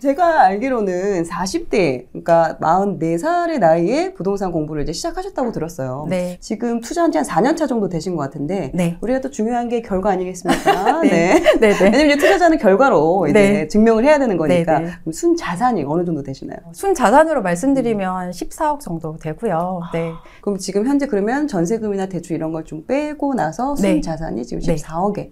제가 알기로는 40대, 그러니까 44살의 나이에 부동산 공부를 이제 시작하셨다고 들었어요. 네. 지금 투자한 지 한 4년 차 정도 되신 것 같은데, 네. 우리가 또 중요한 게 결과 아니겠습니까? 네. 네. 네. 왜냐면 이제 투자자는 결과로 이제 네. 증명을 해야 되는 거니까. 네. 그럼 순 자산이 어느 정도 되시나요? 순 자산으로 말씀드리면 14억 정도 되고요. 네. 그럼 지금 현재 그러면 전세금이나 대출 이런 걸 좀 빼고 나서 순 네. 자산이 지금 네. 14억에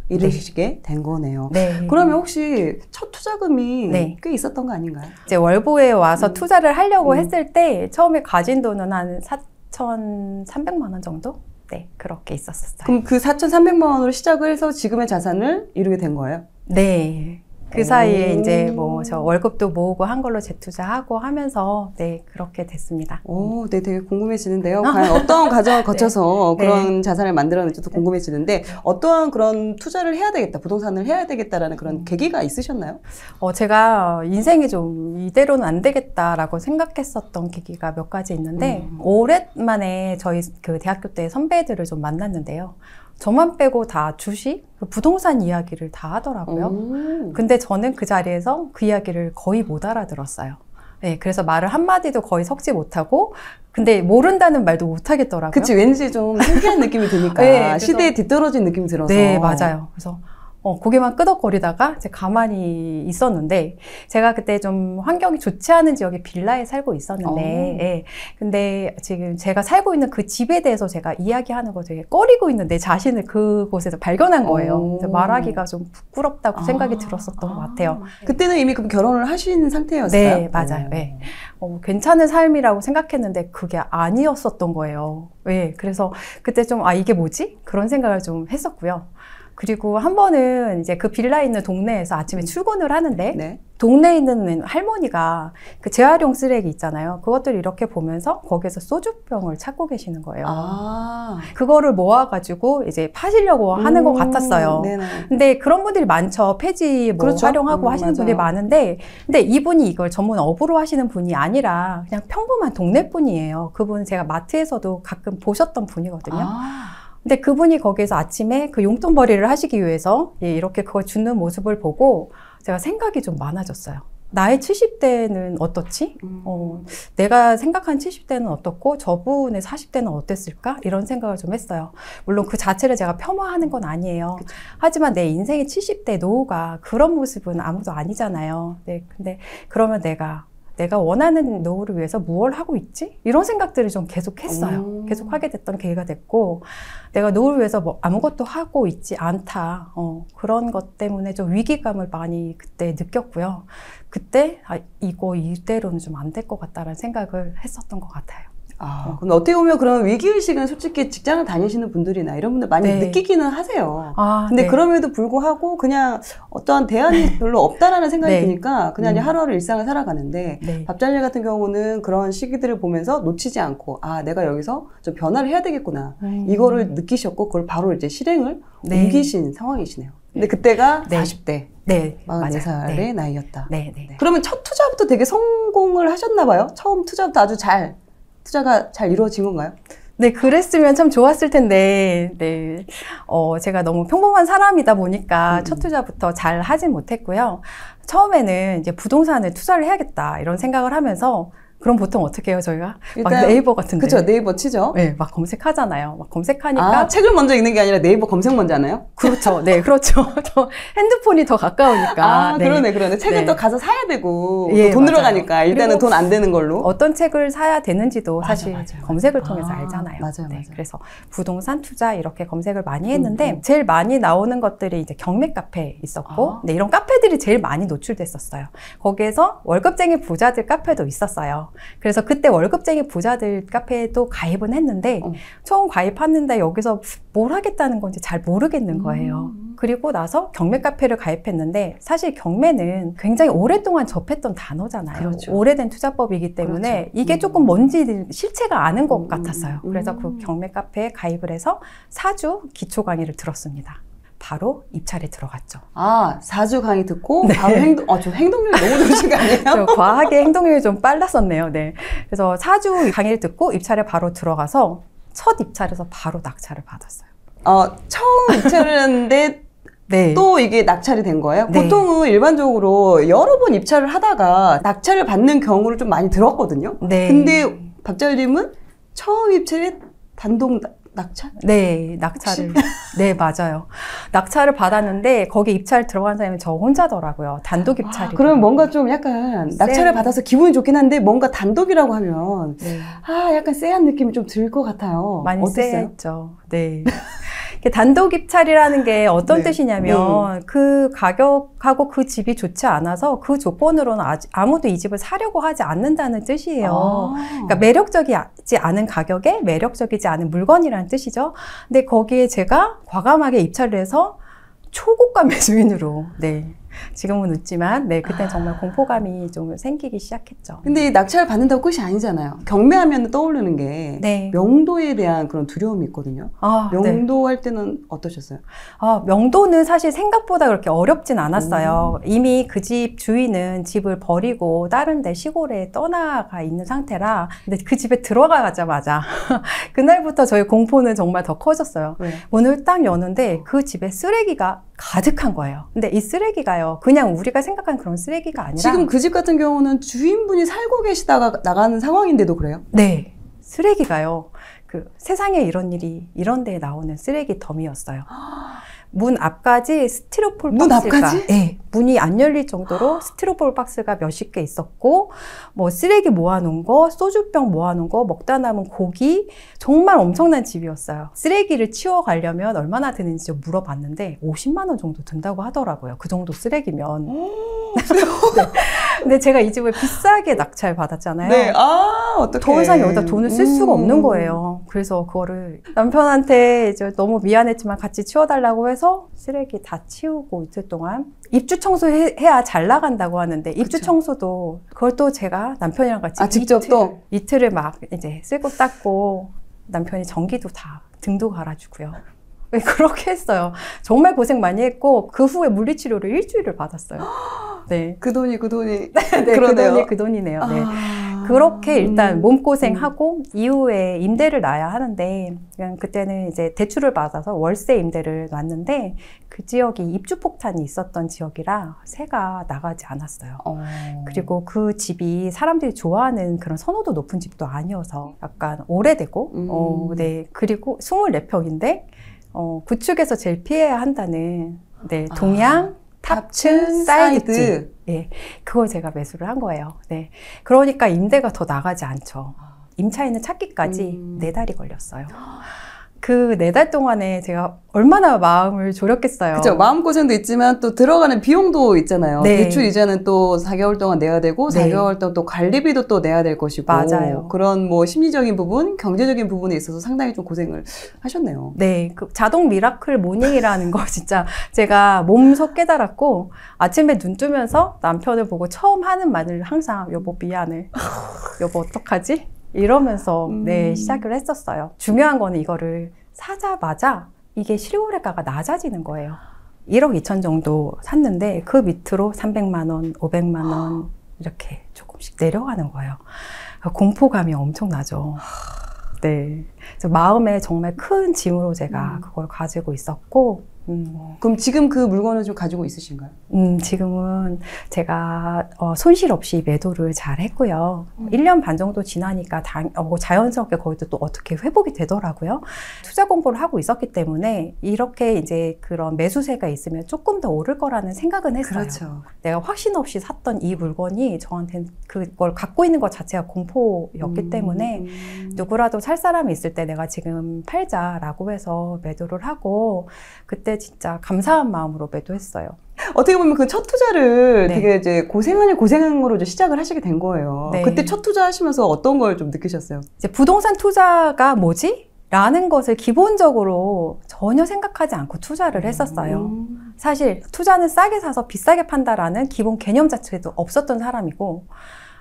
이르시게 된 거네요. 네. 그러면 혹시 첫 투자금이 네. 꽤 있었던 거 아닌가요? 이제 월보에 와서 투자를 하려고 했을 때 처음에 가진 돈은 한 4,300만 원 정도? 네, 그렇게 있었어요. 그럼 그 4,300만 원으로 시작을 해서 지금의 자산을 이루게 된 거예요? 네. 그 사이에 이제 뭐 저 월급도 모으고 한 걸로 재투자하고 하면서 네, 그렇게 됐습니다. 오, 네, 되게 궁금해지는데요. 과연 어떤 과정을 거쳐서 네. 그런 자산을 만들어냈지도 궁금해지는데 어떠한 그런 투자를 해야 되겠다, 부동산을 해야 되겠다라는 그런 계기가 있으셨나요? 제가 인생이 좀 이대로는 안 되겠다라고 생각했었던 계기가 몇 가지 있는데 오랜만에 저희 그 대학교 때 선배들을 좀 만났는데요. 저만 빼고 다 주식, 부동산 이야기를 다 하더라고요. 근데 저는 그 자리에서 그 이야기를 거의 못 알아들었어요. 네, 그래서 말을 한마디도 거의 섞지 못하고, 근데 모른다는 말도 못 하겠더라고요. 그치, 왠지 좀 신기한 느낌이 드니까. 네, 그래서, 시대에 뒤떨어진 느낌이 들어서. 네, 맞아요. 그래서 고개만 끄덕거리다가 이제 가만히 있었는데, 제가 그때 좀 환경이 좋지 않은 지역에 빌라에 살고 있었는데, 예. 근데 지금 제가 살고 있는 그 집에 대해서 제가 이야기하는 거 되게 꺼리고 있는 내 자신을 그곳에서 발견한 거예요. 말하기가 좀 부끄럽다고 생각이 들었었던 것 같아요. 그때는 이미 그럼 결혼을 하신 상태였어요? 네, 맞아요. 네. 괜찮은 삶이라고 생각했는데 그게 아니었었던 거예요. 네, 그래서 그때 좀, 이게 뭐지? 그런 생각을 좀 했었고요. 그리고 한 번은 이제 그 빌라에 있는 동네에서 아침에 출근을 하는데 네. 동네에 있는 할머니가 그 재활용 쓰레기 있잖아요. 그것들을 이렇게 보면서 거기에서 소주병을 찾고 계시는 거예요. 그거를 모아가지고 이제 파시려고 하는 것 같았어요. 네네. 근데 그런 분들이 많죠. 폐지 뭐 그렇죠. 활용하고 하시는 맞아요. 분들이 많은데, 근데 이분이 이걸 전문 업으로 하시는 분이 아니라 그냥 평범한 동네 분이에요. 그분은 제가 마트에서도 가끔 보셨던 분이거든요. 근데 그분이 거기에서 아침에 그 용돈벌이를 하시기 위해서 이렇게 그걸 주는 모습을 보고 제가 생각이 좀 많아졌어요. 나의 70대는 어떻지? 내가 생각한 70대는 어떻고 저분의 40대는 어땠을까? 이런 생각을 좀 했어요. 물론 그 자체를 제가 폄하하는 건 아니에요. 그쵸. 하지만 내 인생의 70대 노후가 그런 모습은 아무도 아니잖아요. 네, 근데 그러면 내가 원하는 노후를 위해서 무엇을 하고 있지? 이런 생각들을 좀 계속 했어요. 계속 하게 됐던 계기가 됐고, 내가 노후를 위해서 뭐 아무것도 하고 있지 않다. 그런 것 때문에 좀 위기감을 많이 그때 느꼈고요. 그때, 이거 이대로는 좀 안 될 것 같다라는 생각을 했었던 것 같아요. 근데 어떻게 보면 그런 위기의식은 솔직히 직장을 다니시는 분들이나 이런 분들 많이 느끼기는 하세요. 근데 그럼에도 불구하고 그냥 어떠한 대안이 별로 없다라는 생각이 드니까 그냥 이제 하루하루 일상을 살아가는데 밥잘일 같은 경우는 그런 시기들을 보면서 놓치지 않고 내가 여기서 좀 변화를 해야 되겠구나. 이거를 느끼셨고 그걸 바로 이제 실행을 옮기신 상황이시네요. 근데 그때가 40대. 네, 44살의 나이였다. 네. 그러면 첫 투자부터 되게 성공을 하셨나 봐요? 처음 투자부터 아주 투자가 잘 이루어진 건가요? 네, 그랬으면 참 좋았을 텐데, 네. 제가 너무 평범한 사람이다 보니까 첫 투자부터 잘 하진 못했고요. 처음에는 이제 부동산에 투자를 해야겠다, 이런 생각을 하면서, 그럼 보통 어떻게 해요, 저희가? 막 네이버 같은데. 그쵸, 네이버 치죠? 네, 막 검색하잖아요. 막 검색하니까. 책을 먼저 읽는 게 아니라 네이버 검색 먼저 하나요? 그렇죠. 네, 그렇죠. 저 핸드폰이 더 가까우니까. 그러네. 책은 또 가서 사야 되고, 돈 들어가니까. 일단은 돈 안 되는 걸로. 어떤 책을 사야 되는지도 사실 검색을 통해서 알잖아요. 맞아요. 그래서 부동산 투자 이렇게 검색을 많이 했는데, 제일 많이 나오는 것들이 이제 경매 카페 있었고, 이런 카페들이 제일 많이 노출됐었어요. 거기에서 월급쟁이 부자들 카페도 있었어요. 그래서 그때 월급쟁이 부자들 카페에도 가입은 했는데 처음 가입했는데 여기서 뭘 하겠다는 건지 잘 모르겠는 거예요. 그리고 나서 경매 카페를 가입했는데 사실 경매는 굉장히 오랫동안 접했던 단어잖아요. 그렇죠. 오래된 투자법이기 때문에 그렇죠. 이게 조금 뭔지 실체가 아는 것 같았어요. 그래서 그 경매 카페에 가입을 해서 4주 기초 강의를 들었습니다. 바로 입찰에 들어갔죠. 4주 강의 듣고 바로 저 행동력이 너무 좋으신 거 아니에요? 저 과하게 행동력이 좀 빨랐었네요. 네. 그래서 4주 강의를 듣고 입찰에 바로 들어가서 첫 입찰에서 바로 낙찰을 받았어요. 처음 입찰을 했는데 네. 또 이게 낙찰이 된 거예요? 네. 보통은 일반적으로 여러 번 입찰을 하다가 낙찰을 받는 경우를 좀 많이 들었거든요. 네. 근데 박자율님은 처음 입찰에 단독 낙찰? 네, 낙찰을. 네, 맞아요. 낙찰을 받았는데 거기 입찰 들어간 사람이 저 혼자더라고요. 단독 입찰이. 그러면 뭔가 좀 약간 낙찰을 받아서 기분이 좋긴 한데 뭔가 단독이라고 하면 네. 약간 쎄한 느낌이 좀 들 것 같아요. 많이 어땠어요? 쎄했죠. 네. 단독 입찰이라는 게 어떤 네. 뜻이냐면 그 가격하고 그 집이 좋지 않아서 그 조건으로는 아무도 이 집을 사려고 하지 않는다는 뜻이에요. 그러니까 매력적이지 않은 가격에 매력적이지 않은 물건이라는 뜻이죠. 근데 거기에 제가 과감하게 입찰을 해서 초고가 매수인으로, 네. 지금은 웃지만, 네, 그때 정말 공포감이 좀 생기기 시작했죠. 근데 이 낙찰을 받는다고 끝이 아니잖아요. 경매하면 떠오르는 게 네. 명도에 대한 그런 두려움이 있거든요. 명도 할 때는 어떠셨어요? 명도는 사실 생각보다 그렇게 어렵진 않았어요. 이미 그 집 주인은 집을 버리고 다른 데 시골에 떠나가 있는 상태라. 근데 그 집에 들어가자마자 그날부터 저희 공포는 정말 더 커졌어요. 네. 문을 딱 여는데 그 집에 쓰레기가 가득한 거예요. 근데 이 쓰레기가요, 그냥 우리가 생각한 그런 쓰레기가 아니라 지금 그 집 같은 경우는 주인분이 살고 계시다가 나가는 상황인데도 그래요? 네, 쓰레기가요. 그 세상에 이런 일이 이런 데에 나오는 쓰레기 덤이었어요. 문 앞까지 스티로폴 문 박스가, 앞까지? 네, 문이 안 열릴 정도로 스티로폴 박스가 몇십 개 있었고, 뭐 쓰레기 모아놓은 거, 소주병 모아놓은 거, 먹다 남은 고기, 정말 엄청난 집이었어요. 쓰레기를 치워가려면 얼마나 드는지 물어봤는데 50만 원 정도 든다고 하더라고요. 그 정도 쓰레기면. 네. 근데 제가 이 집을 비싸게 낙찰 받았잖아요. 네, 어떡해. 더 이상 여기다 돈을 쓸 수가 없는 거예요. 그래서 그거를 남편한테 이제 너무 미안했지만 같이 치워달라고 해서 쓰레기 다 치우고 이틀 동안 입주 청소해야 잘 나간다고 하는데 입주 그쵸. 청소도 그걸 또 제가 남편이랑 같이 직접 또? 이틀을 막 이제 쓸고 닦고 남편이 전기도 다 등도 갈아주고요. 그렇게 했어요. 정말 고생 많이 했고 그 후에 물리치료를 일주일을 받았어요. 네. 그 돈이 네, 그 돈이네요. 네. 그렇게 일단 몸고생하고 이후에 임대를 놔야 하는데 그냥 그때는 이제 대출을 받아서 월세 임대를 놨는데 그 지역이 입주 폭탄이 있었던 지역이라 새가 나가지 않았어요. 그리고 그 집이 사람들이 좋아하는 그런 선호도 높은 집도 아니어서 약간 오래되고 네. 그리고 24평인데 구축에서 제일 피해야 한다는 네, 동양 탑층 사이드. 네, 그걸 제가 매수를 한 거예요. 네, 그러니까 임대가 더 나가지 않죠. 임차인을 찾기까지 4달이 걸렸어요. 그 4달 동안에 제가 얼마나 마음을 졸였겠어요. 그렇죠. 마음고생도 있지만 또 들어가는 비용도 있잖아요. 네. 대출 이자는 또 4개월 동안 내야 되고 네. 4개월 동안 또 관리비도 또 내야 될 것이고 맞아요. 그런 뭐 심리적인 부분, 경제적인 부분에 있어서 상당히 좀 고생을 하셨네요. 네, 그 자동 미라클 모닝이라는 거 진짜 제가 몸소 깨달았고 아침에 눈 뜨면서 남편을 보고 처음 하는 말을 항상 여보 미안해. 여보 어떡하지? 이러면서 네, 시작을 했었어요. 중요한 거는 이거를 사자마자 이게 실거래가가 낮아지는 거예요. 1억 2천 정도 샀는데 그 밑으로 300만 원, 500만 원 이렇게 조금씩 내려가는 거예요. 공포감이 엄청나죠. 네, 그래서 마음에 정말 큰 짐으로 제가 그걸 가지고 있었고 그럼 지금 그 물건을 좀 가지고 있으신가요? 지금은 제가 손실 없이 매도를 잘 했고요. 1년 반 정도 지나니까 자연스럽게 거기도 또 어떻게 회복이 되더라고요. 투자 공부를 하고 있었기 때문에 이렇게 이제 그런 매수세가 있으면 조금 더 오를 거라는 생각은 했어요. 그렇죠. 내가 확신 없이 샀던 이 물건이 저한테는 그걸 갖고 있는 것 자체가 공포였기 때문에 누구라도 살 사람이 있을 때 내가 지금 팔자라고 해서 매도를 하고 그때 진짜 감사한 마음으로 매도했어요. 어떻게 보면 그 첫 투자를 네. 되게 이제 고생으로 이제 시작을 하시게 된 거예요. 네. 그때 첫 투자 하시면서 어떤 걸 좀 느끼셨어요? 이제 부동산 투자가 뭐지? 라는 것을 기본적으로 전혀 생각하지 않고 투자를 했었어요. 사실 투자는 싸게 사서 비싸게 판다라는 기본 개념 자체도 없었던 사람이고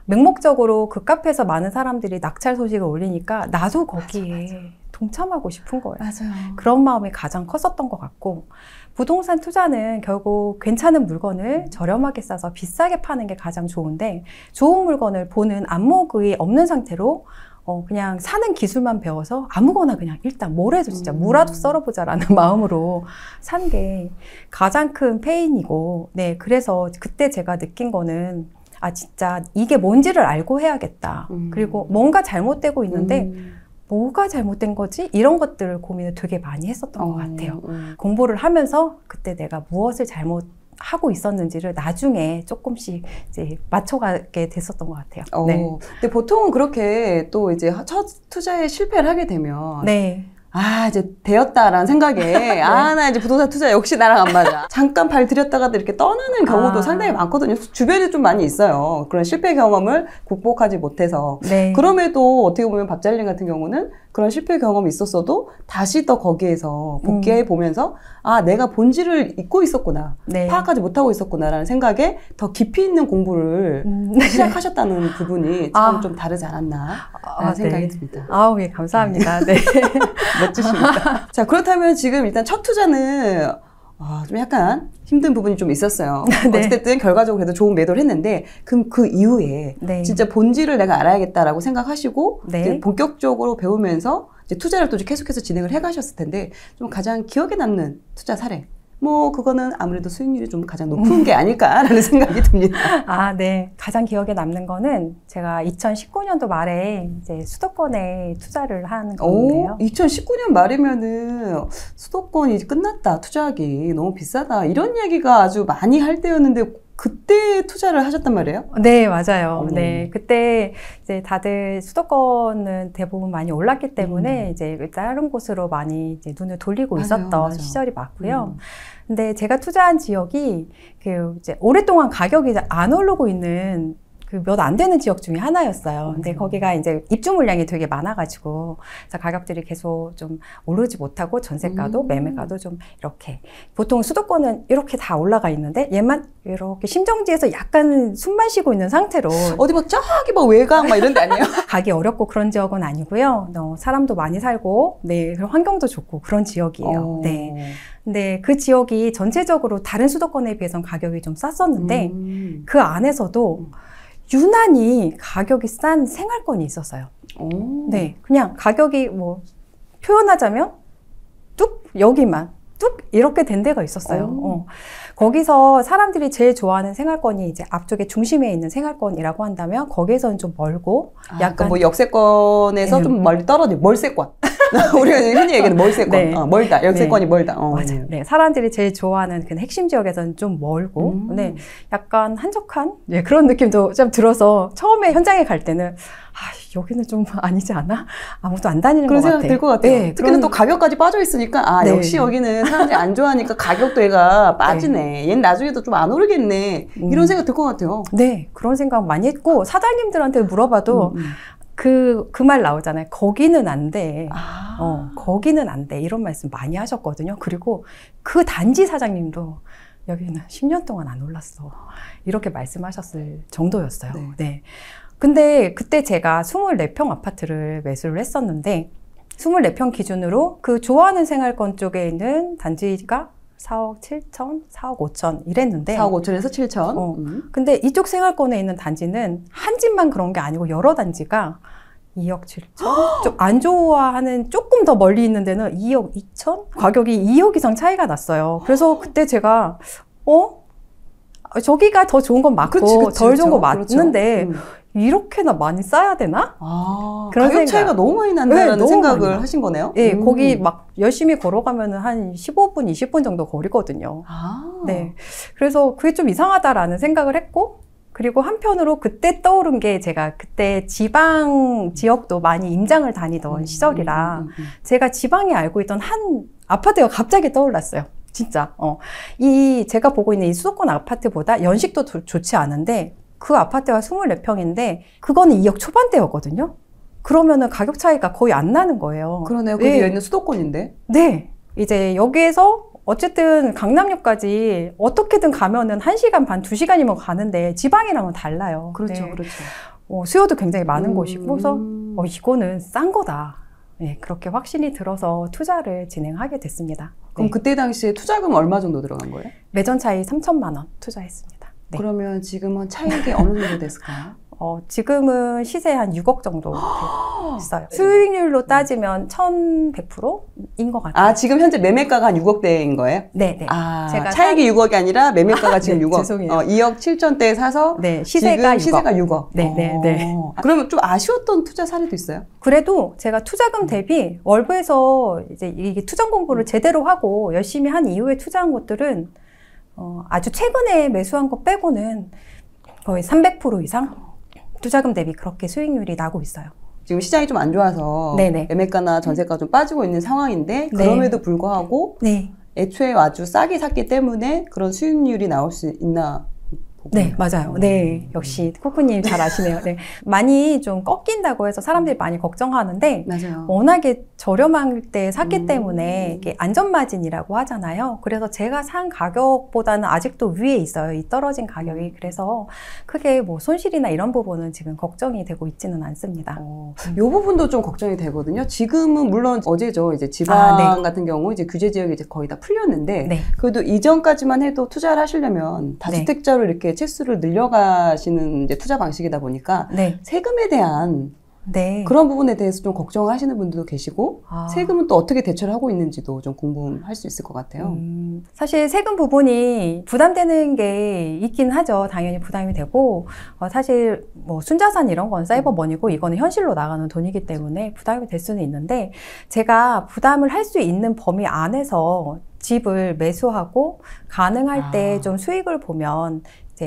맹목적으로 그 카페에서 많은 사람들이 낙찰 소식을 올리니까 나도 거기에 동참하고 싶은 거예요. 맞아요. 그런 마음이 가장 컸었던 것 같고 부동산 투자는 결국 괜찮은 물건을 저렴하게 싸서 비싸게 파는 게 가장 좋은데 좋은 물건을 보는 안목이 없는 상태로 그냥 사는 기술만 배워서 아무거나 그냥 일단 뭐래도 진짜 무라도 썰어보자라는 마음으로 산 게 가장 큰 페인이고, 네, 그래서 그때 제가 느낀 거는 아, 진짜 이게 뭔지를 알고 해야겠다. 그리고 뭔가 잘못되고 있는데 뭐가 잘못된 거지? 이런 것들을 고민을 되게 많이 했었던 것 같아요. 공부를 하면서 그때 내가 무엇을 잘못하고 있었는지를 나중에 조금씩 이제 맞춰가게 됐었던 것 같아요. 네. 근데 보통은 그렇게 또 이제 첫 투자에 실패를 하게 되면 네. 아, 이제 되었다라는 생각에 네. 아, 나 이제 부동산 투자 역시 나랑 안 맞아. 잠깐 발 들였다가도 이렇게 떠나는 경우도 상당히 많거든요. 주변에 좀 많이 있어요. 그런 실패 경험을 극복하지 못해서. 네. 그럼에도 어떻게 보면 밥잘림 같은 경우는 그런 실패 경험이 있었어도 다시 또 거기에서 복귀해 보면서 아, 내가 본질을 잊고 있었구나. 네. 파악하지 못하고 있었구나라는 생각에 더 깊이 있는 공부를 시작하셨다는 부분이 참 좀 다르지 않았나 라는 생각이 듭니다. 아우, 예, 감사합니다. 네. 멋지십니다. 자, 그렇다면 지금 일단 첫 투자는 좀 약간 힘든 부분이 좀 있었어요. 네. 어쨌든 결과적으로 그래도 좋은 매도를 했는데 그럼 그 이후에 네. 진짜 본질을 내가 알아야겠다라고 생각하시고 네. 이제 본격적으로 배우면서 이제 투자를 또 계속해서 진행을 해가셨을 텐데 좀 가장 기억에 남는 투자 사례 뭐 그거는 아무래도 수익률이 좀 가장 높은 게 아닐까라는 생각이 듭니다. 아, 네. 가장 기억에 남는 거는 제가 2019년도 말에 이제 수도권에 투자를 한 건데요. 2019년 말이면은 수도권이 이제 끝났다. 투자하기 너무 비싸다. 이런 얘기가 아주 많이 할 때였는데 그때 투자를 하셨단 말이에요? 네, 맞아요. 네. 그때 이제 다들 수도권은 대부분 많이 올랐기 때문에 이제 다른 곳으로 많이 이제 눈을 돌리고 있었던 시절이 맞고요. 근데 제가 투자한 지역이 그 이제 오랫동안 가격이 안 오르고 있는 그 몇 안 되는 지역 중에 하나였어요. 근데 거기가 이제 입주 물량이 되게 많아가지고 가격들이 계속 좀 오르지 못하고 전세가도 매매가도 좀 이렇게 보통 수도권은 이렇게 다 올라가 있는데 얘만 이렇게 심정지에서 약간 숨만 쉬고 있는 상태로 어디 막 저기 막 외곽 막 이런 데 아니에요? 가기 어렵고 그런 지역은 아니고요. 사람도 많이 살고 네 환경도 좋고 그런 지역이에요. 네. 근데 그 지역이 전체적으로 다른 수도권에 비해서는 가격이 좀 쌌었는데 그 안에서도 유난히 가격이 싼 생활권이 있었어요. 네, 그냥 가격이 뭐 표현하자면 뚝 여기만 뚝 이렇게 된 데가 있었어요. 거기서 사람들이 제일 좋아하는 생활권이 이제 앞쪽에 중심에 있는 생활권이라고 한다면 거기에서는 좀 멀고 약간 뭐 역세권에서 네. 좀 멀리 떨어진 멀세권. 우리가 흔히 얘기하는 멀세권. 네. 멀다. 역세권이 네. 멀다. 맞아요. 네. 사람들이 제일 좋아하는 그 핵심 지역에서는 좀 멀고, 네. 약간 한적한 네, 그런 느낌도 좀 들어서 처음에 현장에 갈 때는 여기는 좀 아니지 않아? 아무도 안 다니는 것 같아. 그런 생각 들 것 같아요. 네, 특히는 또 가격까지 빠져 있으니까 네. 역시 여기는 사람들이 안 좋아하니까 가격도 얘가 빠지네. 네. 얘는 나중에도 좀 안 오르겠네. 이런 생각 들 것 같아요. 네, 그런 생각 많이 했고 사장님들한테 물어봐도 그 말 나오잖아요. 거기는 안 돼. 거기는 안 돼. 이런 말씀 많이 하셨거든요. 그리고 그 단지 사장님도 여기는 10년 동안 안 올랐어. 이렇게 말씀하셨을 정도였어요. 네. 네. 근데 그때 제가 24평 아파트를 매수를 했었는데 24평 기준으로 그 좋아하는 생활권 쪽에 있는 단지가 4억 7천, 4억 5천 이랬는데 4억 5천에서 7천. 근데 이쪽 생활권에 있는 단지는 한 집만 그런 게 아니고 여러 단지가 2억 7천? 좀 안 좋아하는 조금 더 멀리 있는 데는 2억 2천? 가격이 2억 이상 차이가 났어요. 그래서 그때 제가 저기가 더 좋은 건 맞고 덜 좋은 거 맞는데 이렇게나 많이 싸야 되나? 그런 가격 차이가 너무 많이 난다는 네, 생각을 하신 거네요? 네, 거기 막 열심히 걸어가면 한 15분, 20분 정도 거리거든요. 네. 그래서 그게 좀 이상하다라는 생각을 했고, 그리고 한편으로 그때 떠오른 게 제가 그때 지방 지역도 많이 임장을 다니던 시절이라 제가 지방에 알고 있던 한 아파트가 갑자기 떠올랐어요. 진짜. 제가 보고 있는 이 수도권 아파트보다 연식도 좋지 않은데 그 아파트가 24평인데 그거는 2억 초반대였거든요. 그러면은 가격 차이가 거의 안 나는 거예요. 그러네요. 그게 네. 있는 수도권인데. 네. 이제 여기에서 어쨌든 강남역까지 어떻게든 가면은 1시간 반, 2시간이면 가는데 지방이랑은 달라요. 그렇죠. 네. 그렇죠. 수요도 굉장히 많은 곳이고 그래서 이거는 싼 거다. 네, 그렇게 확신이 들어서 투자를 진행하게 됐습니다. 그럼 네. 그때 당시에 투자금 얼마 정도 들어간 거예요? 매전 차익 3천만 원 투자했습니다. 네. 그러면 지금은 차익이 어느 정도 됐을까요? 지금은 시세 한 6억 정도 있어요. 수익률로 따지면 1100%인 것 같아요. 아, 지금 현재 매매가가 한 6억대인 거예요? 네네. 아, 제가 차익이 6억이 아니라 매매가가 지금 네, 6억. 죄송해요. 2억 7천대에 사서 네, 시세가 6억. 시세가 6억. 네네네. 그러면 좀 아쉬웠던 투자 사례도 있어요? 그래도 제가 투자금 대비 월부에서 이제 이게 투자 공부를 제대로 하고 열심히 한 이후에 투자한 것들은 아주 최근에 매수한 것 빼고는 거의 300% 이상 투자금 대비 그렇게 수익률이 나고 있어요. 지금 시장이 좀 안 좋아서 네네. 매매가나 전세가가 좀 빠지고 있는 상황인데 그럼에도 불구하고 네. 애초에 아주 싸게 샀기 때문에 그런 수익률이 나올 수 있나? 네, 맞아요. 네, 역시 코코님 잘 아시네요. 네, 많이 좀 꺾인다고 해서 사람들이 많이 걱정하는데 맞아요. 워낙에 저렴할 때 샀기 때문에 이게 안전마진이라고 하잖아요. 그래서 제가 산 가격보다는 아직도 위에 있어요. 이 떨어진 가격이. 그래서 크게 뭐 손실이나 이런 부분은 지금 걱정이 되고 있지는 않습니다. 이 부분도 좀 걱정이 되거든요. 지금은 물론 어제죠. 이제 지방 네. 같은 경우 이제 규제 지역이 이제 거의 다 풀렸는데 네. 그래도 이전까지만 해도 투자를 하시려면 다주택자로 이렇게 채수를 늘려가시는 이제 투자 방식이다 보니까 네. 세금에 대한 네. 그런 부분에 대해서 좀 걱정하시는 분들도 계시고 세금은 또 어떻게 대처를 하고 있는지도 좀 궁금할 수 있을 것 같아요. 사실 세금 부분이 부담되는 게 있긴 하죠. 당연히 부담이 되고 사실 뭐 순자산 이런 건 사이버머니고 이거는 현실로 나가는 돈이기 때문에 부담이 될 수는 있는데 제가 부담을 할 수 있는 범위 안에서 집을 매수하고 가능할 때 좀 수익을 보면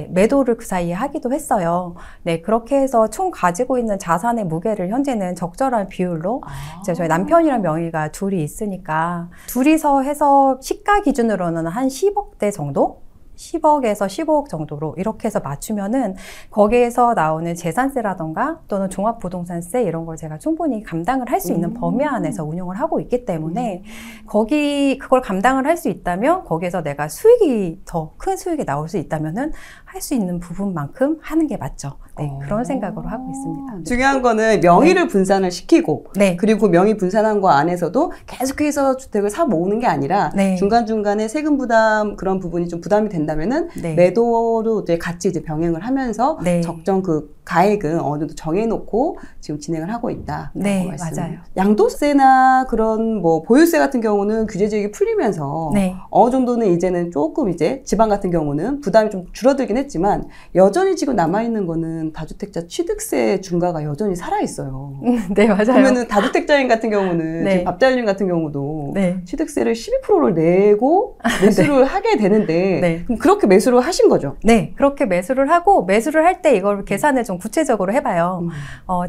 매도를 그 사이에 하기도 했어요. 네, 그렇게 해서 총 가지고 있는 자산의 무게를 현재는 적절한 비율로 이제 저희 남편이랑 명의가 둘이 있으니까 둘이서 해서 시가 기준으로는 한 10억대 정도? 10억에서 15억 정도로 이렇게 해서 맞추면은 거기에서 나오는 재산세라던가 또는 종합부동산세 이런 걸 제가 충분히 감당을 할 수 있는 범위 안에서 운용을 하고 있기 때문에 그걸 감당을 할 수 있다면 거기에서 내가 수익이 더 큰 수익이 나올 수 있다면은 할 수 있는 부분만큼 하는 게 맞죠. 네, 그런 생각으로 하고 있습니다. 중요한 거는 명의를 분산을 시키고 그리고 명의 분산한 거 안에서도 계속해서 주택을 사 모으는 게 아니라 중간중간에 세금 부담 그런 부분이 좀 부담이 된다면은 매도로 이제 같이 이제 병행을 하면서 적정 그 가액은 어느 정도 정해놓고 지금 진행을 하고 있다. 네, 맞아요. 양도세나 그런 뭐 보유세 같은 경우는 규제 지역이 풀리면서 어느 정도는 이제는 조금 이제 지방 같은 경우는 부담이 좀 줄어들긴 했지만 여전히 지금 남아있는 거는 다주택자 취득세 중과가 여전히 살아있어요. 네, 맞아요. 그러면은 다주택자인 같은 경우는 지금 밥잘님 같은 경우도 취득세를 12%를 내고 매수를 하게 되는데 그럼 그렇게 매수를 하신 거죠? 네, 그렇게 매수를 하고 매수를 할 때 이걸 계산을 좀 구체적으로 해봐요.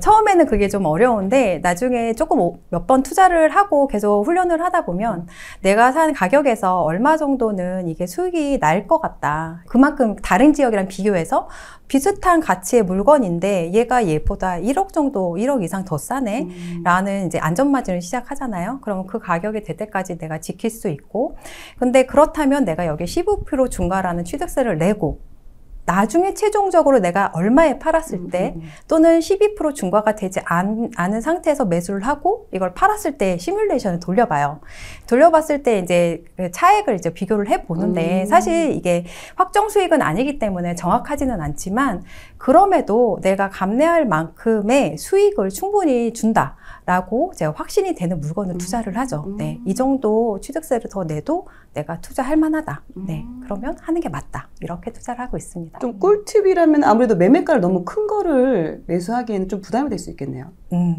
처음에는 그게 좀 어려운데 나중에 조금 몇 번 투자를 하고 계속 훈련을 하다 보면 내가 산 가격에서 얼마 정도는 이게 수익이 날 것 같다. 그만큼 다른 지역이랑 비교해서 비슷한 가치의 물건인데 얘가 얘보다 1억 정도, 1억 이상 더 싸네 라는 이제 안전마진을 시작하잖아요. 그러면 그 가격이 될 때까지 내가 지킬 수 있고 근데 그렇다면 내가 여기 15% 중과라는 취득세를 내고 나중에 최종적으로 내가 얼마에 팔았을 때 또는 12% 중과가 되지 않은 상태에서 매수를 하고 이걸 팔았을 때 시뮬레이션을 돌려봐요. 돌려봤을 때 이제 그 차액을 이제 비교를 해보는데 사실 이게 확정 수익은 아니기 때문에 정확하지는 않지만 그럼에도 내가 감내할 만큼의 수익을 충분히 준다. 라고 제가 확신이 되는 물건을 투자를 하죠. 네, 이 정도 취득세를 더 내도 내가 투자할 만하다. 네, 그러면 하는 게 맞다. 이렇게 투자를 하고 있습니다. 좀 꿀팁이라면 아무래도 매매가를 너무 큰 거를 매수하기에는 좀 부담이 될 수 있겠네요.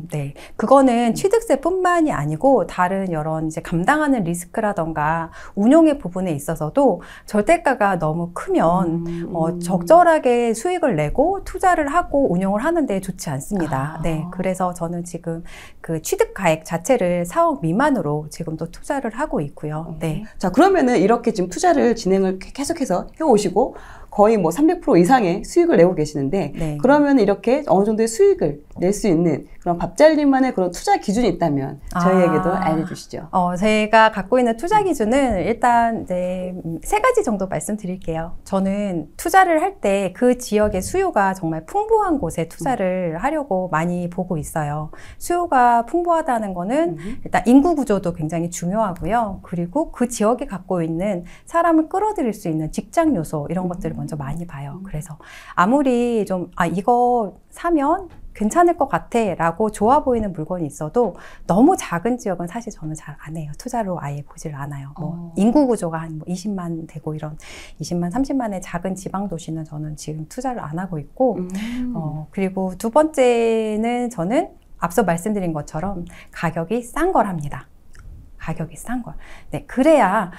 네, 그거는 취득세뿐만이 아니고 다른 여러 이제 감당하는 리스크라던가 운용의 부분에 있어서도 절대가가 너무 크면 적절하게 수익을 내고 투자를 하고 운용을 하는데 좋지 않습니다. 네, 그래서 저는 지금 그 취득 가액 자체를 4억 미만으로 지금도 투자를 하고 있고요. 네. 자, 그러면은 이렇게 지금 투자를 진행을 계속해서 해오시고 거의 뭐 300% 이상의 수익을 내고 계시는데 그러면 이렇게 어느 정도의 수익을 낼 수 있는 그런 밥잘님만의 그런 투자 기준이 있다면 저희에게도 알려주시죠. 제가 갖고 있는 투자 기준은 일단 이제 3가지 정도 말씀드릴게요. 저는 투자를 할 때 그 지역의 수요가 정말 풍부한 곳에 투자를 하려고 많이 보고 있어요. 수요가 풍부하다는 거는 일단 인구 구조도 굉장히 중요하고요. 그리고 그 지역이 갖고 있는 사람을 끌어들일 수 있는 직장 요소 이런 것들을 먼저 많이 봐요. 그래서 아무리 좀 이거 사면 괜찮을 것 같아 라고 좋아 보이는 물건이 있어도 너무 작은 지역은 사실 저는 잘 안 해요. 투자로 아예 보질 않아요. 뭐 인구 구조가 한 20만 되고 이런 20만, 30만의 작은 지방 도시는 저는 지금 투자를 안 하고 있고 그리고 두 번째는 저는 앞서 말씀드린 것처럼 가격이 싼 걸 합니다. 가격이 싼 걸. 네, 그래야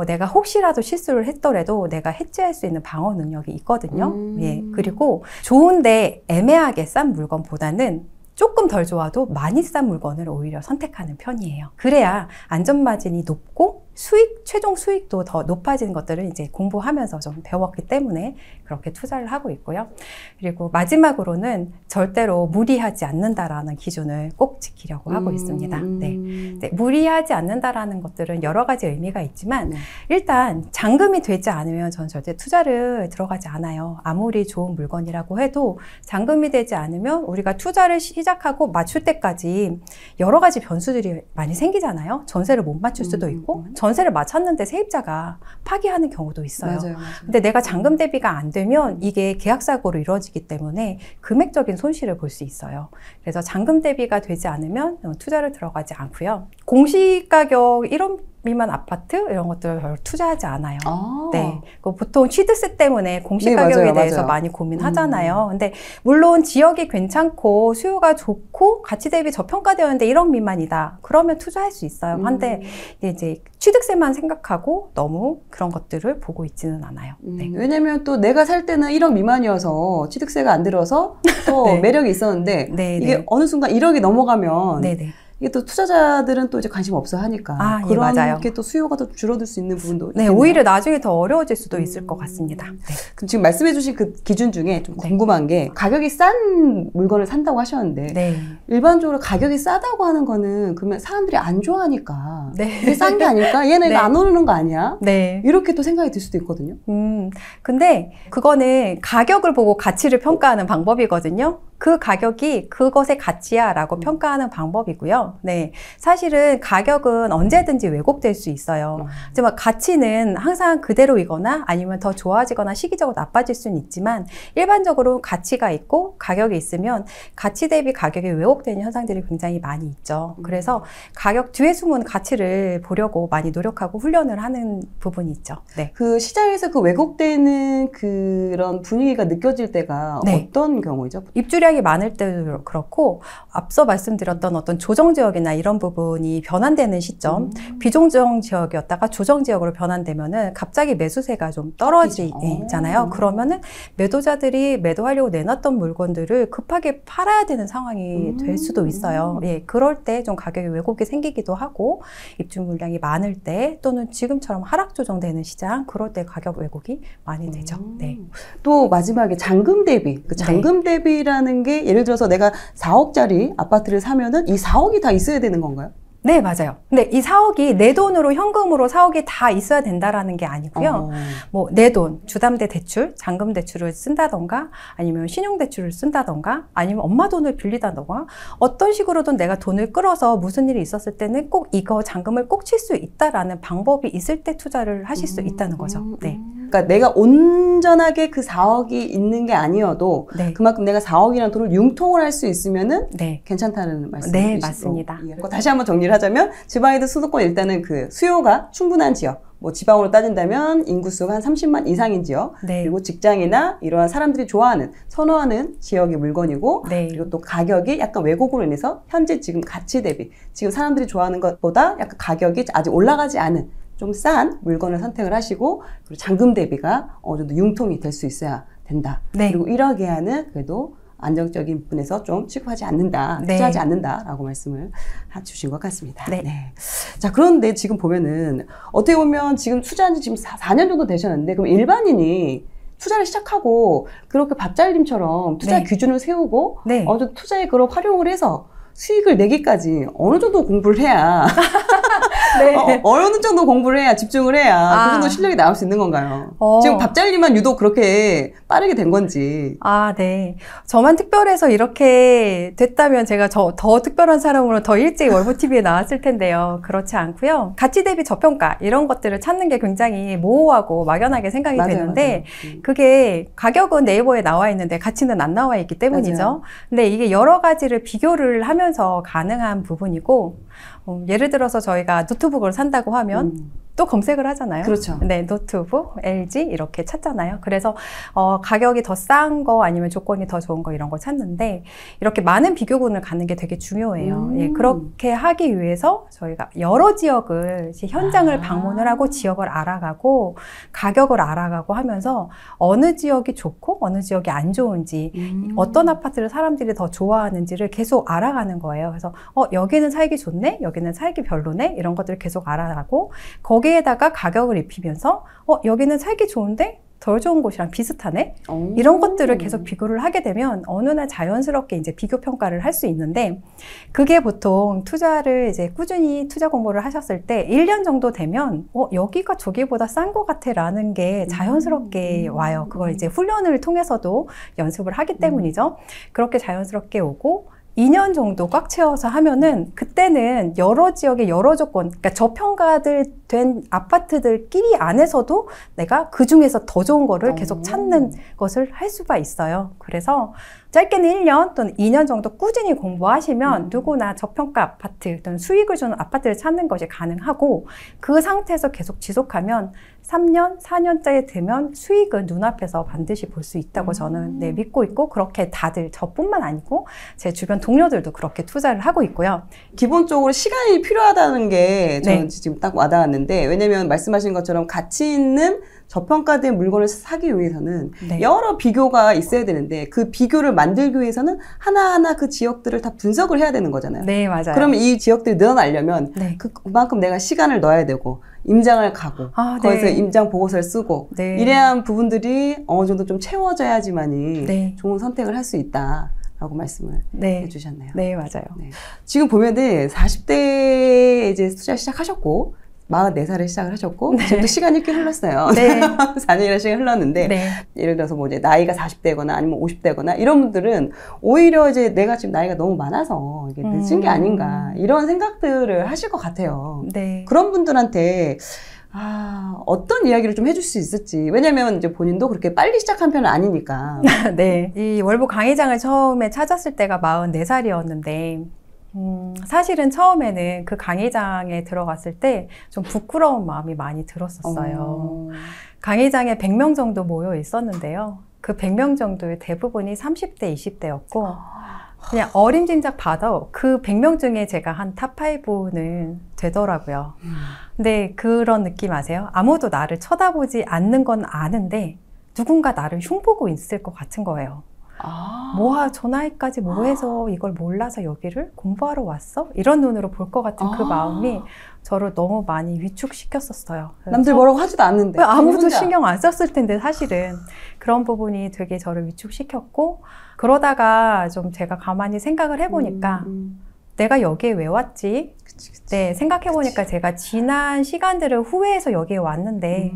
내가 혹시라도 실수를 했더라도 내가 해지할 수 있는 방어 능력이 있거든요. 예, 그리고 좋은데 애매하게 싼 물건보다는 조금 덜 좋아도 많이 싼 물건을 오히려 선택하는 편이에요. 그래야 안전마진이 높고 최종 수익도 더 높아지는 것들을 이제 공부하면서 좀 배웠기 때문에 그렇게 투자를 하고 있고요. 그리고 마지막으로는 절대로 무리하지 않는다라는 기준을 꼭 지키려고 하고 있습니다. 네. 네, 무리하지 않는다라는 것들은 여러 가지 의미가 있지만 일단 잔금이 되지 않으면 저는 절대 투자를 들어가지 않아요. 아무리 좋은 물건이라고 해도 잔금이 되지 않으면 우리가 투자를 시작하고 맞출 때까지 여러 가지 변수들이 많이 생기잖아요. 전세를 못 맞출 수도 있고 전세를 맞췄는데 세입자가 파기하는 경우도 있어요. 맞아요. 근데 내가 잔금 대비가 안 되면 이게 계약사고로 이루어지기 때문에 금액적인 손실을 볼 수 있어요. 그래서 잔금 대비가 되지 않으면 투자를 들어가지 않고요. 공시가격 1억 미만 아파트 이런 것들을 별로 투자하지 않아요. 네, 보통 취득세 때문에 공시가격에 네, 대해서 많이 고민하잖아요. 근데 물론 지역이 괜찮고 수요가 좋고 가치 대비 저평가되었는데 1억 미만이다. 그러면 투자할 수 있어요. 한데 이제 취득세만 생각하고 너무 그런 것들을 보고 있지는 않아요. 네. 왜냐면 또 내가 살 때는 1억 미만이어서 취득세가 안 들어서 또 네. 매력이 있었는데 네, 이게 네. 어느 순간 1억이 넘어가면 네, 네. 이게 또 투자자들은 또 이제 관심 없어 하니까 그런 예, 게 또 수요가 더 줄어들 수 있는 부분도 네, 있겠네요. 오히려 나중에 더 어려워질 수도 있을 것 같습니다. 네. 그럼 지금 말씀해주신 그 기준 중에 좀 궁금한 게 가격이 싼 물건을 산다고 하셨는데 네. 일반적으로 가격이 싸다고 하는 거는 그러면 사람들이 안 좋아하니까 네. 이게 싼 게 아닐까? 얘는 네. 안 오르는 거 아니야? 네. 이렇게 또 생각이 들 수도 있거든요. 근데 그거는 가격을 보고 가치를 평가하는 방법이거든요. 그 가격이 그것의 가치야 라고 평가하는 방법이고요. 네, 사실은 가격은 언제든지 왜곡될 수 있어요. 하지만 가치는 항상 그대로이거나 아니면 더 좋아지거나 시기적으로 나빠질 수는 있지만 일반적으로 가치가 있고 가격이 있으면 가치 대비 가격이 왜곡되는 현상들이 굉장히 많이 있죠. 그래서 가격 뒤에 숨은 가치를 보려고 많이 노력하고 훈련을 하는 부분이 있죠. 네. 그 시장에서 그 왜곡되는 그런 분위기가 느껴질 때가 네. 어떤 경우이죠? 입주량이 많을 때도 그렇고 앞서 말씀드렸던 어떤 조정지역이나 이런 부분이 변환되는 시점 비조정 지역이었다가 조정 지역으로 변환되면은 갑자기 매수세가 좀 떨어지잖아요. 그러면은 매도자들이 매도하려고 내놨던 물건들을 급하게 팔아야 되는 상황이 될 수도 있어요. 예, 그럴 때 좀 가격이 왜곡이 생기기도 하고 입주 물량이 많을 때 또는 지금처럼 하락 조정되는 시장 그럴 때 가격 왜곡이 많이 되죠. 네. 또 마지막에 잔금 대비 그 잔금 네. 대비라는 게 예를 들어서 내가 4억짜리 아파트를 사면은 이 4억이 다 있어야 되는 건가요? 네, 맞아요. 근데 이 4억이 내 돈으로 현금으로 4억이 다 있어야 된다라는 게 아니고요. 뭐 내 돈, 주담대 대출, 잔금 대출을 쓴다던가 아니면 신용 대출을 쓴다던가 아니면 엄마 돈을 빌리다던가 어떤 식으로든 내가 돈을 끌어서 무슨 일이 있었을 때는 꼭 이거 잔금을 꼭 칠 수 있다라는 방법이 있을 때 투자를 하실 수 있다는 거죠. 네. 그러니까 내가 온전하게 그 4억이 있는 게 아니어도 네. 그만큼 내가 4억이라는 돈을 융통을 할 수 있으면은 네. 괜찮다는 말씀이시죠? 네, 맞습니다. 다시 한번 정리를 하자면 지방에도 수도권 일단은 그 수요가 충분한 지역 뭐 지방으로 따진다면 인구수가 한 30만 이상인 지역 네. 그리고 직장이나 이러한 사람들이 좋아하는 선호하는 지역의 물건이고 네. 그리고 또 가격이 약간 왜곡으로 인해서 현재 지금 가치 대비 지금 사람들이 좋아하는 것보다 약간 가격이 아직 올라가지 않은 좀 싼 물건을 선택을 하시고 그리고 잔금 대비가 어느 정도 융통이 될 수 있어야 된다. 네. 그리고 1억 이하는 그래도 안정적인 부분에서 좀 취급하지 않는다, 네. 투자하지 않는다라고 말씀을 주신 것 같습니다. 네. 네. 자, 그런데 지금 보면은 어떻게 보면 지금 투자한 지 지금 4년 정도 되셨는데 그럼 일반인이 투자를 시작하고 그렇게 밥잘림처럼 투자 네. 기준을 세우고 네. 어느 정도 투자에 그걸 활용을 해서 수익을 내기까지 어느 정도 공부를 해야 네. 어느 정도 공부를 해야, 집중을 해야 그 정도 실력이 나올 수 있는 건가요? 지금 밥잘리만 유독 그렇게 빠르게 된 건지. 네. 저만 특별해서 이렇게 됐다면 제가 더 특별한 사람으로 더 일찍 월보TV에 나왔을 텐데요. 그렇지 않고요. 가치 대비 저평가 이런 것들을 찾는 게 굉장히 모호하고 막연하게 생각이 되는데 그게 가격은 네이버에 나와 있는데 가치는 안 나와 있기 때문이죠. 맞아요. 근데 이게 여러 가지를 비교를 하면서 가능한 부분이고 예를 들어서 저희가 노트북을 산다고 하면 또 검색을 하잖아요. 그렇죠. 네, 노트북, LG 이렇게 찾잖아요. 그래서 가격이 더 싼 거 아니면 조건이 더 좋은 거 이런 걸 찾는데 이렇게 많은 비교군을 가는 게 되게 중요해요. 예, 그렇게 하기 위해서 저희가 여러 지역을 현장을 방문을 하고 지역을 알아가고 가격을 알아가고 하면서 어느 지역이 좋고 어느 지역이 안 좋은지 어떤 아파트를 사람들이 더 좋아하는지를 계속 알아가는 거예요. 그래서 여기는 살기 좋네, 여기는 살기 별로네 이런 것들을 계속 알아가고 거기에다가 가격을 입히면서 여기는 살기 좋은데 덜 좋은 곳이랑 비슷하네? 이런 것들을 계속 비교를 하게 되면 어느 날 자연스럽게 이제 비교 평가를 할 수 있는데 그게 보통 투자를 이제 꾸준히 투자 공부를 하셨을 때 1년 정도 되면 여기가 저기보다 싼 것 같아 라는 게 자연스럽게 와요. 그걸 이제 훈련을 통해서도 연습을 하기 때문이죠. 그렇게 자연스럽게 오고 2년 정도 꽉 채워서 하면은 그때는 여러 지역의 여러 조건, 그러니까 저평가들 된 아파트들끼리 안에서도 내가 그 중에서 더 좋은 거를 계속 찾는 것을 할 수가 있어요. 그래서 짧게는 1년 또는 2년 정도 꾸준히 공부하시면 누구나 저평가 아파트 또는 수익을 주는 아파트를 찾는 것이 가능하고 그 상태에서 계속 지속하면 3년, 4년짜리 되면 수익은 눈앞에서 반드시 볼 수 있다고 저는 믿고 있고 그렇게 다들 저뿐만 아니고 제 주변 동료들도 그렇게 투자를 하고 있고요. 기본적으로 시간이 필요하다는 게 저는 지금 딱 와닿았는데 왜냐면 말씀하신 것처럼 가치 있는 저평가된 물건을 사기 위해서는 여러 비교가 있어야 되는데 그 비교를 만들기 위해서는 하나하나 그 지역들을 다 분석을 해야 되는 거잖아요. 네, 맞아요. 그러면 이 지역들이 늘어나려면 그만큼 내가 시간을 넣어야 되고 임장을 가고 거기서 임장 보고서를 쓰고 이러한 부분들이 어느 정도 좀 채워져야지만이 좋은 선택을 할 수 있다. 라고 말씀을 해주셨네요. 네, 맞아요. 지금 보면은 40대에 이제 투자 시작하셨고 44살에 시작을 하셨고 지금도 시간이 꽤 흘렀어요. 4년이라는 시간이 흘렀는데 예를 들어서 뭐 이제 나이가 40대거나 아니면 50대거나 이런 분들은 오히려 이제 내가 지금 나이가 너무 많아서 이게 늦은 게 아닌가 이런 생각들을 하실 것 같아요. 그런 분들한테 어떤 이야기를 좀 해줄 수 있을지. 왜냐면 이제 본인도 그렇게 빨리 시작한 편은 아니니까. 이 월보 강의장을 처음에 찾았을 때가 44살이었는데 사실은 처음에는 그 강의장에 들어갔을 때 좀 부끄러운 마음이 많이 들었었어요. 강의장에 100명 정도 모여 있었는데요. 그 100명 정도의 대부분이 30대, 20대였고 그냥 어림짐작 봐도 그 100명 중에 제가 한 탑5는 되더라고요. 근데 그런 느낌 아세요? 아무도 나를 쳐다보지 않는 건 아는데 누군가 나를 흉보고 있을 것 같은 거예요. 저 나이까지 뭐 해서 이걸 몰라서 여기를 공부하러 왔어? 이런 눈으로 볼 것 같은 그 마음이 저를 너무 많이 위축시켰었어요. 남들 뭐라고 하지도 않는데. 아무도 신경 안 썼을 텐데 사실은 그런 부분이 되게 저를 위축시켰고 그러다가 좀 제가 가만히 생각을 해보니까 내가 여기에 왜 왔지? 생각해보니까 제가 지난 시간들을 후회해서 여기에 왔는데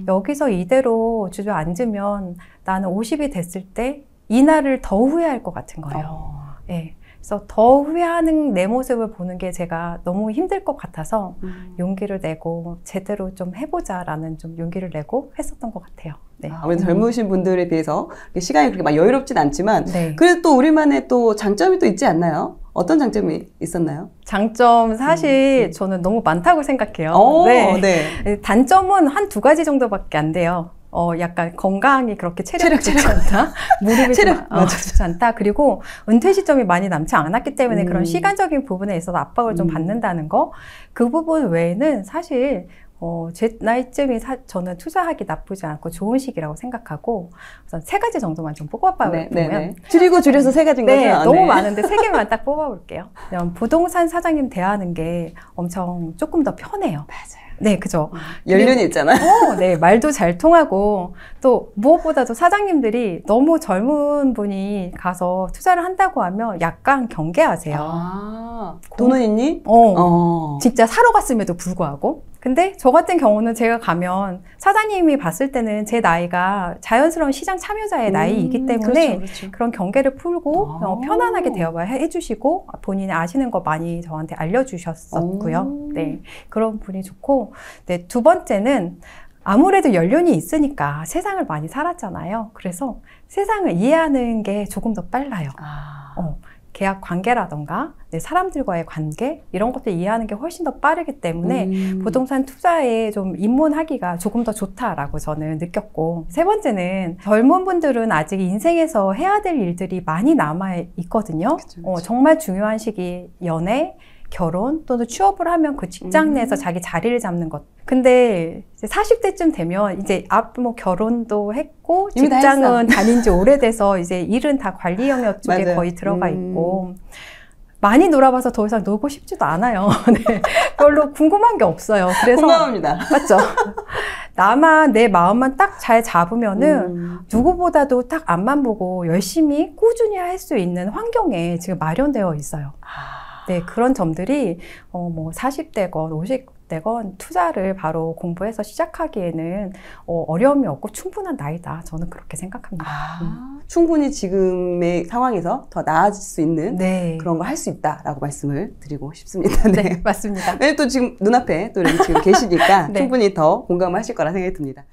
여기서 이대로 주저앉으면 나는 50이 됐을 때 이날을 더 후회할 것 같은 거예요. 그래서 더 후회하는 내 모습을 보는 게 제가 너무 힘들 것 같아서 용기를 내고 제대로 좀 해보자라는 좀 용기를 내고 했었던 것 같아요. 아무래도 젊으신 분들에 비해서 시간이 그렇게 막 여유롭진 않지만 그래도 또 우리만의 또 장점이 또 있지 않나요? 어떤 장점이 있었나요? 장점 사실 저는 너무 많다고 생각해요. 단점은 한 2가지 정도밖에 안 돼요. 약간 건강이 그렇게 체력이 좋지 않다. 무릎이 좋지 않다. 그리고 은퇴 시점이 많이 남지 않았기 때문에 그런 시간적인 부분에 있어서 압박을 좀 받는다는 거. 그 부분 외에는 사실 제 나이쯤이 저는 투자하기 나쁘지 않고 좋은 시기라고 생각하고 우선 3가지 정도만 좀 뽑아보면 줄이고 줄여서 3가지인 거죠? 너무 많은데 3개만 딱 뽑아볼게요. 부동산 사장님 대하는 게 엄청 조금 더 편해요. 맞아요. 네, 그죠. 연륜이 있잖아요. 네, 말도 잘 통하고 또 무엇보다도 사장님들이 너무 젊은 분이 가서 투자를 한다고 하면 약간 경계하세요. 돈은 있니? 진짜 사러 갔음에도 불구하고. 근데 저 같은 경우는 제가 가면 사장님이 봤을 때는 제 나이가 자연스러운 시장 참여자의 나이이기 때문에 그렇죠. 그런 경계를 풀고 편안하게 대화해 주시고 본인이 아시는 거 많이 저한테 알려주셨었고요. 네, 그런 분이 좋고, 네, 2번째는 아무래도 연륜이 있으니까 세상을 많이 살았잖아요. 그래서 세상을 이해하는 게 조금 더 빨라요. 계약 관계라던가 사람들과의 관계 이런 것들 이해하는 게 훨씬 더 빠르기 때문에 부동산 투자에 좀 입문하기가 조금 더 좋다라고 저는 느꼈고, 3번째는 젊은 분들은 아직 인생에서 해야 될 일들이 많이 남아 있거든요. 그쵸. 정말 중요한 시기 연애, 결혼 또는 취업을 하면 그 직장 내에서 자기 자리를 잡는 것. 근데 이제 40대쯤 되면 이제 뭐 결혼도 했고 직장은 다닌 지 오래돼서 이제 일은 다 관리 영역 쪽에 맞아요. 거의 들어가 있고 많이 놀아봐서 더 이상 놀고 싶지도 않아요. 네, 별로 궁금한 게 없어요. 그래서 공감합니다. 맞죠? 나만 내 마음만 딱 잘 잡으면은 누구보다도 딱 앞만 보고 열심히 꾸준히 할 수 있는 환경에 지금 마련되어 있어요. 네, 그런 점들이 뭐 40대건 50대건 투자를 바로 공부해서 시작하기에는 어려움이 없고 충분한 나이다. 저는 그렇게 생각합니다. 충분히 지금의 상황에서 더 나아질 수 있는 그런 걸 할 수 있다라고 말씀을 드리고 싶습니다. 네, 맞습니다. 또 지금 눈앞에 또 이렇게 지금 계시니까 충분히 더 공감하실 거라 생각이 듭니다.